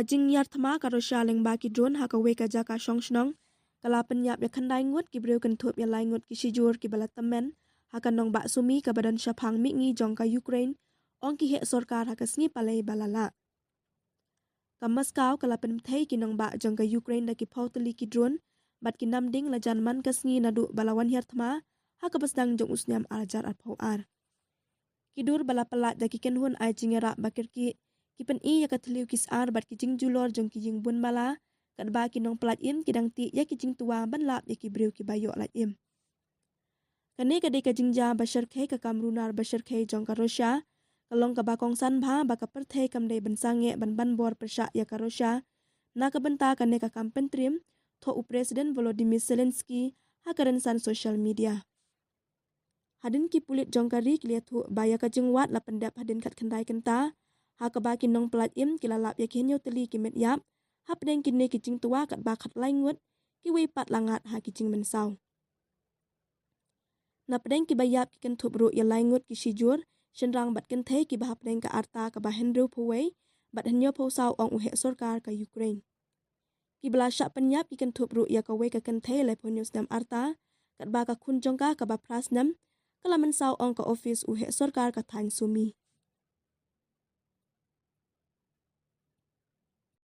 jing yar Thma ka Russia leng ba ki drone ha ka we ka ja ka shong shnong kala penyap ya khandai ngut ki breu kan thop ya lai ngut ki shijur ki bala Tymmen ha ka nong ba sumi ka badan shaphang mi ngi jong ka Ukraine ong ki he sarkar ha ka sngi palai balala ka Moscow kala pen thei ki nong ba jong ka Ukraine da ki photli ki drone bat ki nam ding la jan man ka sngi na du balawan Hiar Thma ha ka basdang jong usnyam arjar ar phau ar kidur bala palat da ki kenhun ai jingera bakir ki pen I ya ka thliu kis ar bat ki jing julor jong ki jing bun bala kat ba ki nong plat im ki dang ti ya ki jing tua ban lap ya ki breu ki bayo lat im kane ka de ka jing ja bashar khe ka kamrunar bashar khe jong ka Russia kalong ka ba kong san bha ba ka per the kam de ban sange ban bor persha ya ka Russia na ka banta kane ka kampen trim tho u president Volodymyr Zelensky ha karan san social media hadin ki pulit jong ka ri klia thu ba ya ka jing wat la pendap hadin kat khandai kanta ha ka ba ki nong plat im ki la lap ya ki nyo teli ki met yap ha pdeng ki ne ki jing tua kat ba khat lai ngut ki we pat langat ha ki jing men sau na pdeng ki ba yap ki kan thup ru ya lai ngut ki shijur shenrang bat kan the ki ba pdeng ka arta ka ba henru phuwei bat hanyo pho sau ong u he sarkar ka Ukraine ki bla sha penyap ki kan thup ru ya ka we ka kan the le phonyo snam arta kat ba ka khun jong ka ba pras nam kala men sau ong ka office u he sarkar ka thain sumi